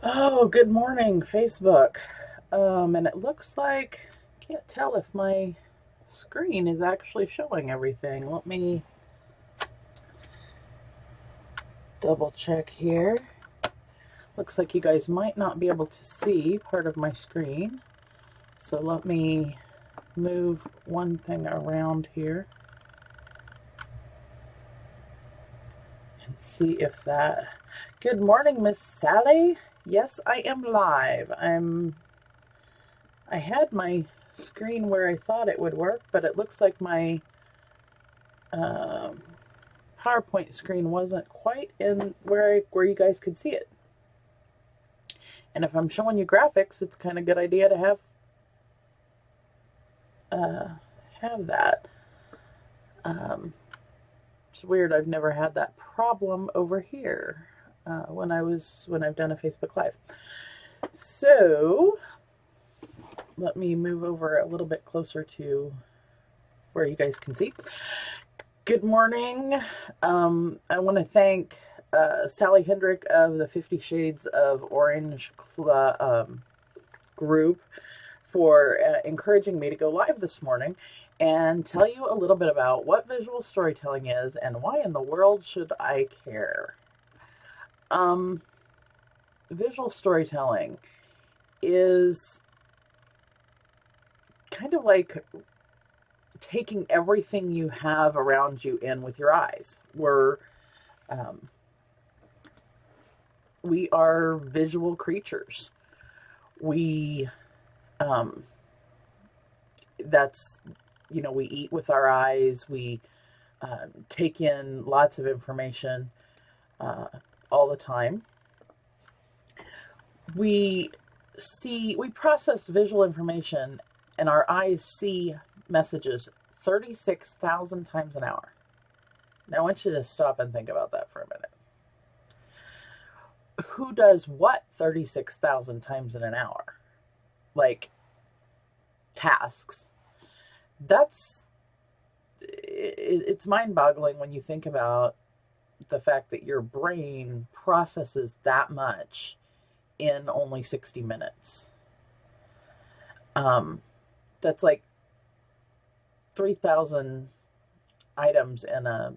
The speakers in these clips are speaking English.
Oh, good morning, Facebook. And it looks like, can't tell if my screen is actually showing everything. Let me double check here. Looks like you guys might not be able to see part of my screen. So let me move one thing around here and see if that. Good morning, Miss Sally. Yes, I am live. I had my screen where I thought it would work, but it looks like my PowerPoint screen wasn't quite in where you guys could see it. And if I'm showing you graphics, it's kind of a good idea to have that. It's weird. I've never had that problem over here when I've done a Facebook Live. So let me move over a little bit closer to where you guys can see. Good morning. I want to thank Sally Hendrick of the 50 Shades of Orange group for encouraging me to go live this morning and tell you a little bit about what visual storytelling is and why in the world should I care. Visual storytelling is kind of like taking everything you have around you in with your eyes. We are visual creatures. We eat with our eyes. We take in lots of information all the time. We process visual information, and our eyes see messages 36,000 times an hour. Now, I want you to stop and think about that for a minute. Who does what 36,000 times in an hour? Like, tasks. It's mind-boggling when you think about the fact that your brain processes that much in only 60 minutes. That's like 3,000 items in a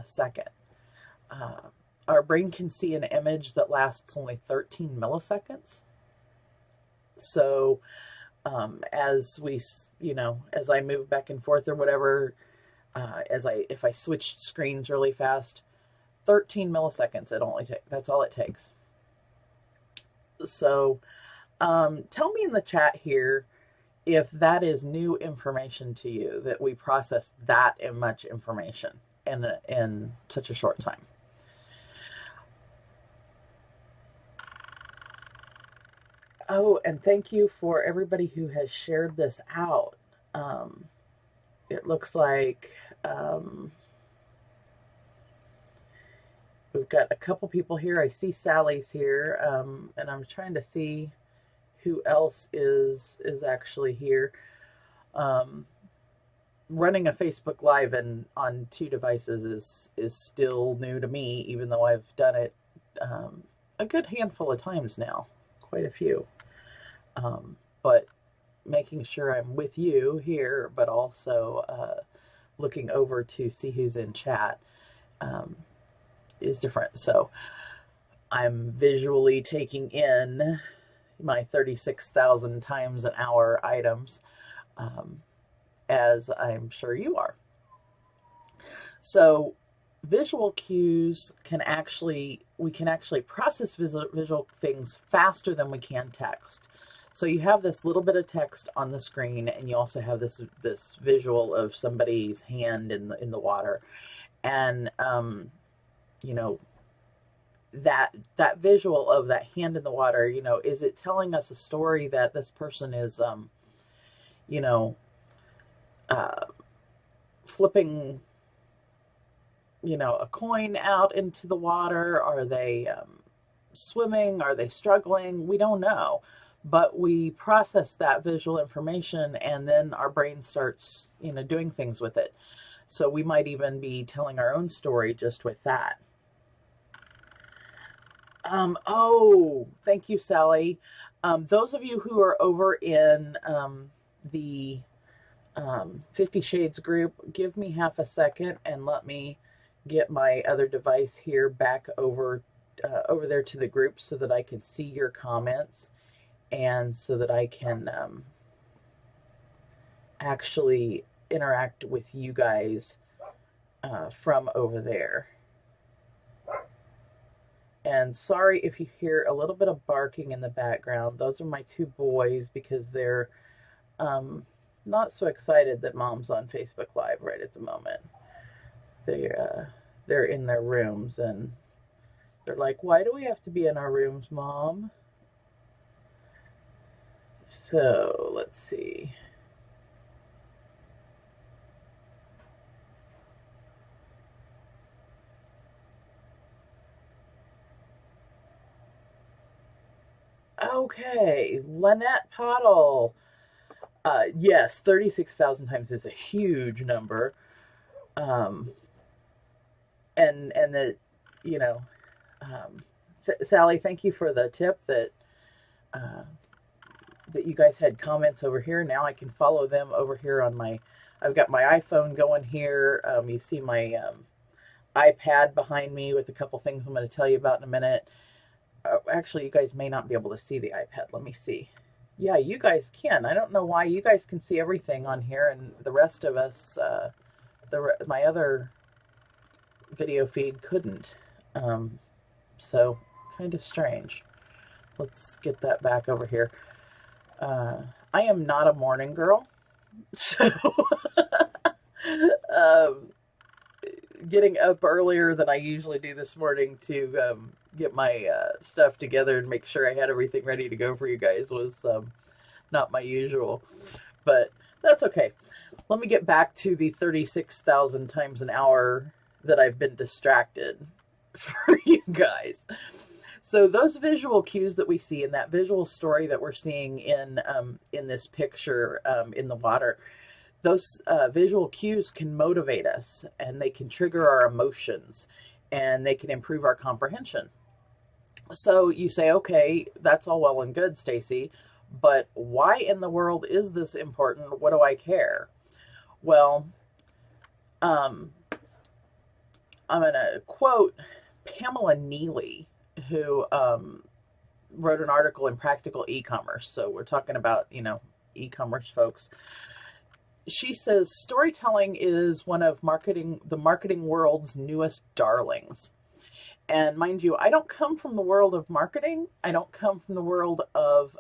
second. Our brain can see an image that lasts only 13 milliseconds. So as I move back and forth or whatever, if I switched screens really fast, 13 milliseconds that's all it takes. So tell me in the chat here if that is new information to you, that we process that much information in such a short time. Oh, and thank you for everybody who has shared this out. It looks like we've got a couple people here. I see Sally's here, and I'm trying to see who else is actually here. Running a Facebook Live on two devices is still new to me, even though I've done it a good handful of times now, quite a few. But making sure I'm with you here, but also looking over to see who's in chat is different. So I'm visually taking in my 36,000 times an hour items, as I'm sure you are. So visual cues we can actually process visual things faster than we can text. So you have this little bit of text on the screen, and you also have this visual of somebody's hand in the water, and that visual of that hand in the water, is it telling us a story that this person is flipping a coin out into the water? Are they swimming? Are they struggling? We don't know. But we process that visual information, and then our brain starts, doing things with it. So we might even be telling our own story just with that. Oh, thank you, Sally. Those of you who are over in the 50 Shades group, give me half a second and let me get my other device here back over there to the group so that I can see your comments and so that I can actually interact with you guys from over there. And sorry if you hear a little bit of barking in the background. Those are my two boys because they're not so excited that Mom's on Facebook Live right at the moment. They're in their rooms and they're like, "Why do we have to be in our rooms, Mom?" So let's see. Okay, Lynette Pottle. Yes, 36,000 times is a huge number. And that, you know, Sally, thank you for the tip that that you guys had comments over here. Now I can follow them over here on my, I've got my iPhone going here. You see my iPad behind me with a couple things I'm going to tell you about in a minute. Actually, you guys may not be able to see the iPad. Let me see. Yeah, you guys can. I don't know why. You guys can see everything on here, and the rest of us, my other video feed couldn't. So, kind of strange. Let's get that back over here. I am not a morning girl, so getting up earlier than I usually do this morning to get my stuff together and make sure I had everything ready to go for you guys was not my usual, but that's okay. Let me get back to the 36,000 times an hour that I've been distracted for you guys. So those visual cues that we see in that visual story that we're seeing in this picture in the water, those visual cues can motivate us and they can trigger our emotions and they can improve our comprehension. So you say, okay, that's all well and good, Stacy, but why in the world is this important? What do I care? Well, I'm going to quote Pamela Neely, who wrote an article in Practical E-commerce. So we're talking about, e-commerce folks. She says, storytelling is one of the marketing world's newest darlings. And mind you, I don't come from the world of marketing. I don't come from the world of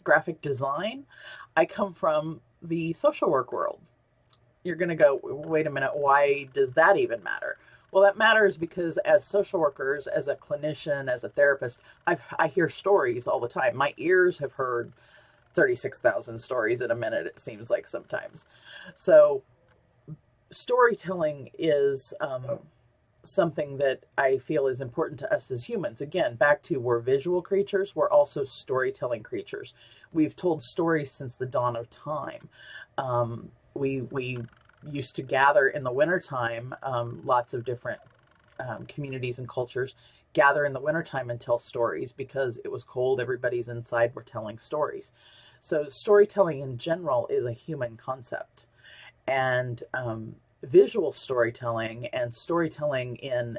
graphic design. I come from the social work world. You're going to go, wait a minute, why does that even matter? Well, that matters because as social workers, as a clinician, as a therapist, I hear stories all the time. My ears have heard 36,000 stories in a minute, it seems like sometimes. So storytelling is something that I feel is important to us as humans. Again, back to we're visual creatures, we're also storytelling creatures. We've told stories since the dawn of time. We used to gather in the wintertime, lots of different communities and cultures gather in the wintertime and tell stories because it was cold, everybody's inside, we're telling stories. So storytelling in general is a human concept. And visual storytelling and storytelling in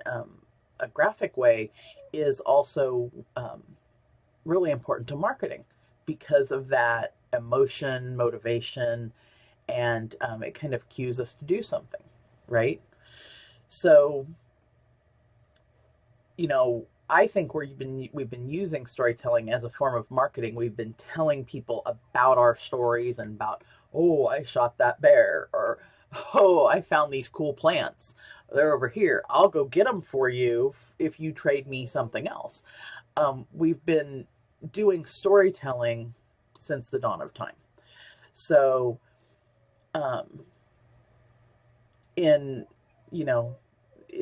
a graphic way is also really important to marketing because of that emotion, motivation, and it kind of cues us to do something, right? So, I think we've been using storytelling as a form of marketing. We've been telling people about our stories and about, oh, I shot that bear, or oh, I found these cool plants. They're over here. I'll go get them for you if you trade me something else. We've been doing storytelling since the dawn of time. So,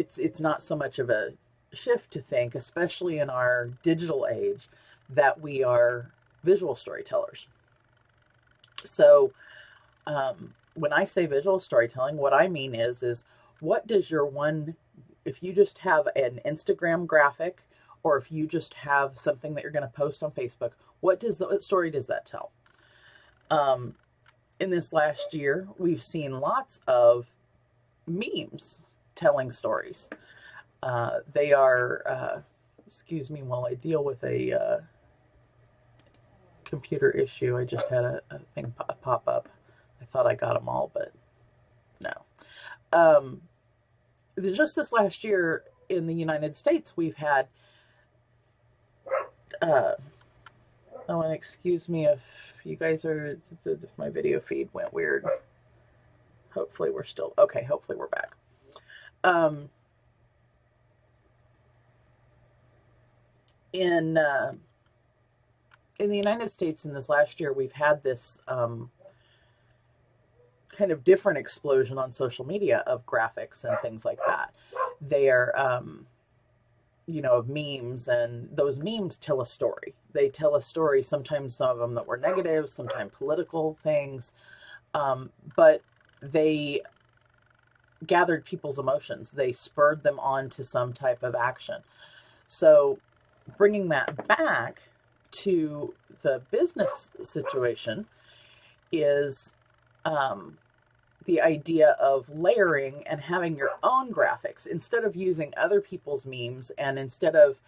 it's not so much of a shift to think, especially in our digital age, that we are visual storytellers. So, when I say visual storytelling, what I mean is what does your if you just have an Instagram graphic or if you just have something that you're going to post on Facebook, what story does that tell? In this last year, we've seen lots of memes telling stories. They are, excuse me while I deal with a computer issue. I just had a thing pop up. I thought I got them all, but no. Just this last year in the United States, we've had, oh, and excuse me if you guys are, if my video feed went weird. Hopefully we're still, okay, hopefully we're back. In the United States in this last year, we've had this kind of different explosion on social media of graphics and things like that. They are, you know, of memes, and those memes tell a story. They tell a story, sometimes some of them that were negative, sometimes political things, but they gathered people's emotions. They spurred them on to some type of action. So bringing that back to the business situation is the idea of layering and having your own graphics instead of using other people's memes, and instead of,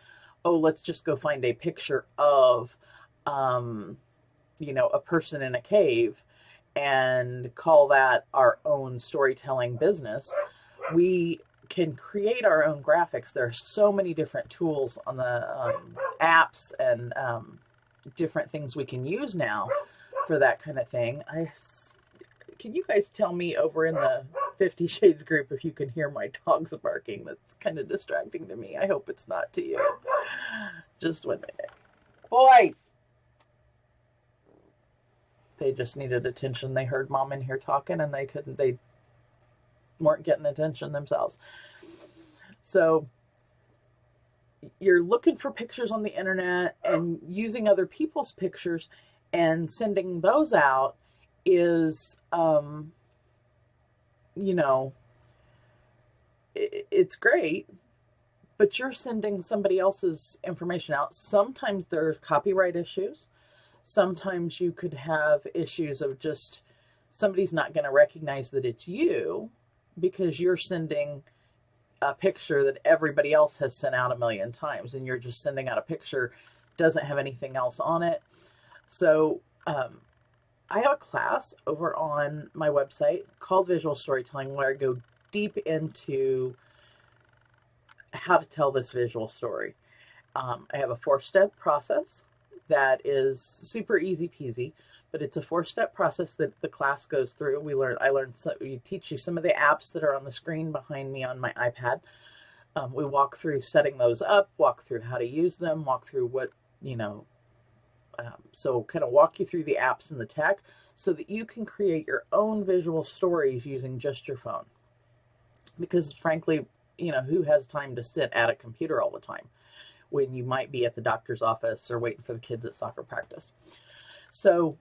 oh, let's just go find a picture of, you know, a person in a cave and call that our own storytelling business. We can create our own graphics. There are so many different tools on the apps and different things we can use now for that kind of thing. Can you guys tell me over in the 50 Shades group if you can hear my dogs barking? That's kind of distracting to me. I hope it's not to you. Just 1 minute. Boys! They just needed attention. They heard Mom in here talking and they weren't getting attention themselves. So you're looking for pictures on the internet and using other people's pictures and sending those out is, you know, it's great, but you're sending somebody else's information out. Sometimes there's copyright issues. Sometimes you could have issues of just somebody's not going to recognize that it's you because you're sending a picture that everybody else has sent out a million times, and you're just sending out a picture, doesn't have anything else on it. So, I have a class over on my website called Visual Storytelling where I go deep into how to tell this visual story. I have a 4-step process that is super easy peasy, but it's a 4-step process that the class goes through. We teach you some of the apps that are on the screen behind me on my iPad. We walk through setting those up, walk through how to use them, walk through what, you know, so kind of walk you through the apps and the tech so that you can create your own visual stories using just your phone. Because frankly, you know, who has time to sit at a computer all the time when you might be at the doctor's office or waiting for the kids at soccer practice? So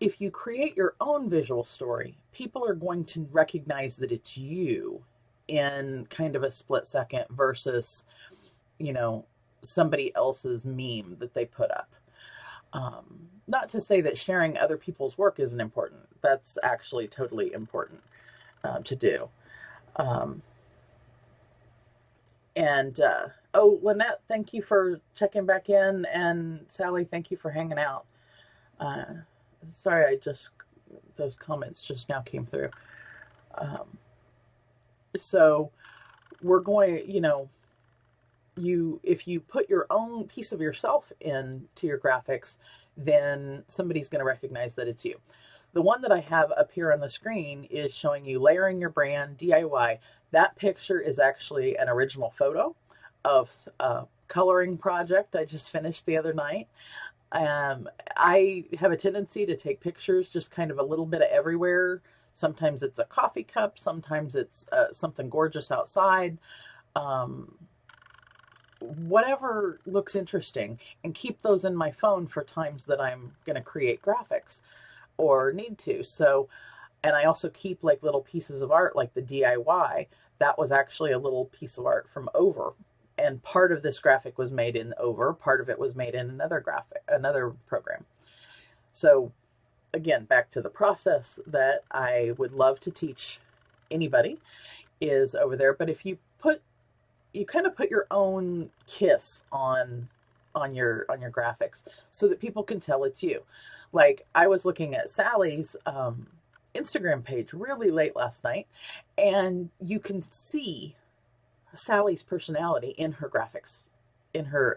if you create your own visual story, people are going to recognize that it's you in kind of a split second versus, you know, somebody else's meme that they put up. Not to say that sharing other people's work isn't important. That's actually totally important to do. Oh, Lynette, thank you for checking back in. And Sally, thank you for hanging out. Sorry, those comments just now came through. So we're going, you know, if you put your own piece of yourself into your graphics, then somebody's going to recognize that it's you. The one that I have up here on the screen is showing you layering your brand DIY. That picture is actually an original photo of a coloring project I just finished the other night. I have a tendency to take pictures just kind of a little bit of everywhere. Sometimes it's a coffee cup, sometimes it's something gorgeous outside. Whatever looks interesting, and keep those in my phone for times that I'm going to create graphics or need to. So, and I also keep like little pieces of art, like the DIY. That was actually a little piece of art from Over. And part of this graphic was made in Over, part of it was made in another program. So again, back to the process that I would love to teach anybody is over there. But if you kind of put your own kiss on your graphics so that people can tell it's you. Like, I was looking at Sally's Instagram page really late last night, and you can see Sally's personality in her graphics, in her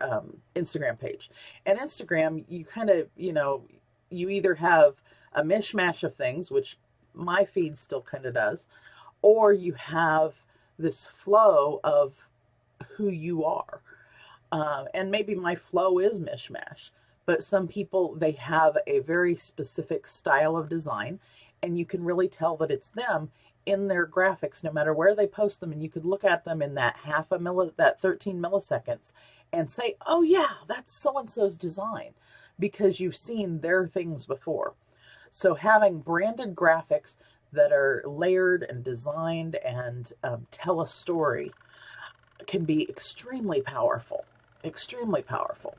Instagram page. And Instagram, you kind of, you either have a mishmash of things, which my feed still kind of does, or you have this flow of who you are. And maybe my flow is mishmash, but some people, they have a very specific style of design, and you can really tell that it's them in their graphics, no matter where they post them. And you could look at them in that that 13 milliseconds and say, oh yeah, that's so-and-so's design, because you've seen their things before. So having branded graphics that are layered and designed and tell a story can be extremely powerful, extremely powerful.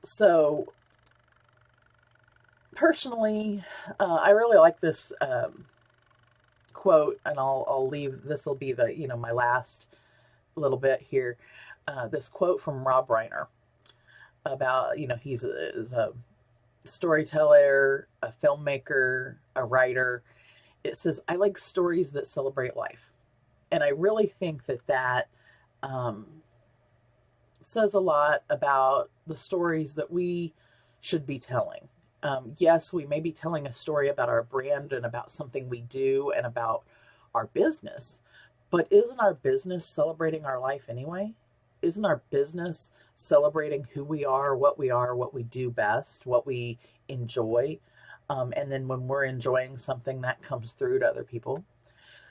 So personally, I really like this quote, and I'll leave, this will be the, my last little bit here. This quote from Rob Reiner about, he's a storyteller, a filmmaker, a writer. It says, I like stories that celebrate life. And I really think that says a lot about the stories that we should be telling. Yes, we may be telling a story about our brand and about something we do and about our business, but isn't our business celebrating our life anyway? Isn't our business celebrating who we are, what we do best, what we enjoy? And then when we're enjoying something, that comes through to other people.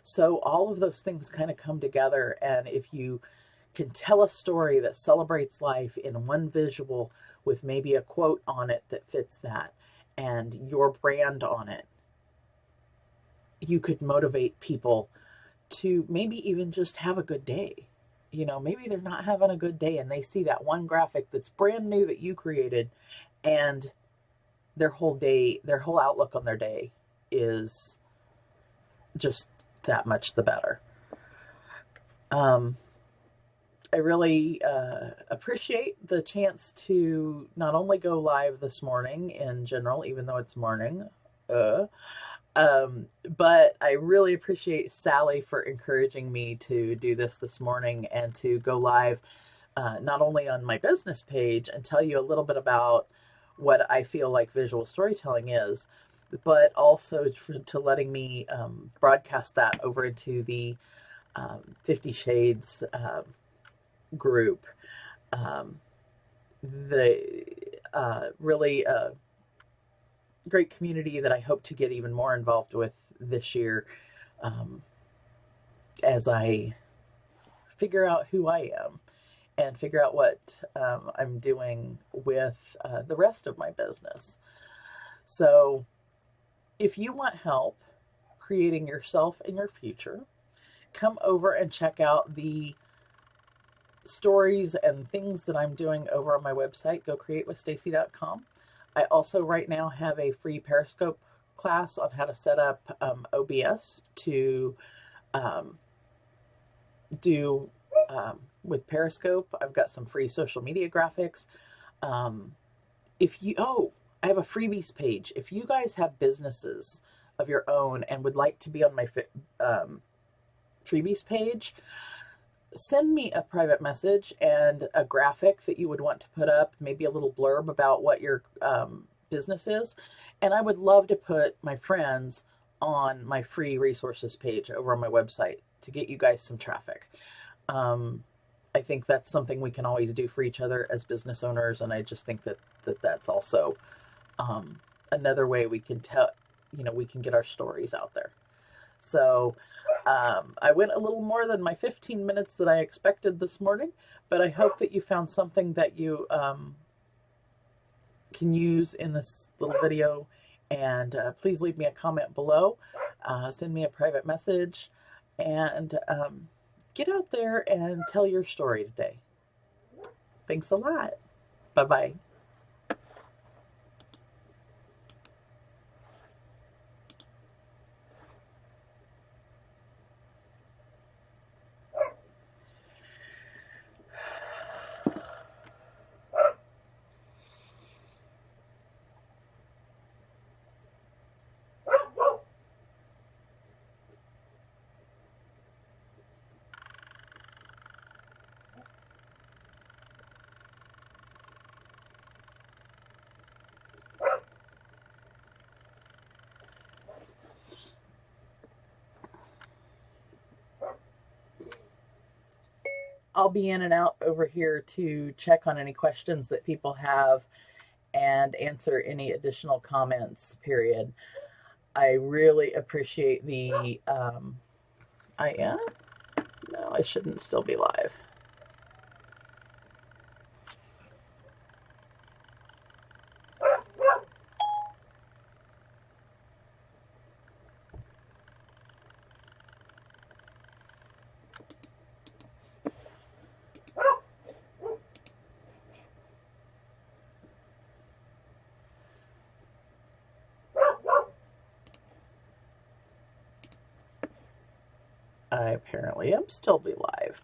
So all of those things kind of come together. And if you can tell a story that celebrates life in one visual with maybe a quote on it that fits that and your brand on it, you could motivate people to maybe even just have a good day. Maybe they're not having a good day and they see that one graphic that's brand new that you created, and their whole outlook on their day is just that much the better. I really appreciate the chance to not only go live this morning in general, even though it's morning, but I really appreciate Sally for encouraging me to do this morning and to go live not only on my business page and tell you a little bit about what I feel like visual storytelling is, but also to letting me broadcast that over into the 50 Shades group. The really great community that I hope to get even more involved with this year as I figure out who I am and figure out what I'm doing with the rest of my business. So if you want help creating yourself and your future, come over and check out the stories and things that I'm doing over on my website, gocreatewithstacy.com. I also right now have a free Periscope class on how to set up OBS to do with Periscope. I've got some free social media graphics. I have a freebies page. If you guys have businesses of your own and would like to be on my freebies page, send me a private message and a graphic that you would want to put up, maybe a little blurb about what your business is. And I would love to put my friends on my free resources page over on my website to get you guys some traffic. I think that's something we can always do for each other as business owners. And I just think that's also another way we can we can get our stories out there. So I went a little more than my 15 minutes that I expected this morning, but I hope that you found something that you can use in this little video. And please leave me a comment below, send me a private message, and get out there and tell your story today. Thanks a lot. Bye-bye. I'll be in and out over here to check on any questions that people have and answer any additional comments, period. I really appreciate the, I am? No, I shouldn't still be live. I apparently am still be live.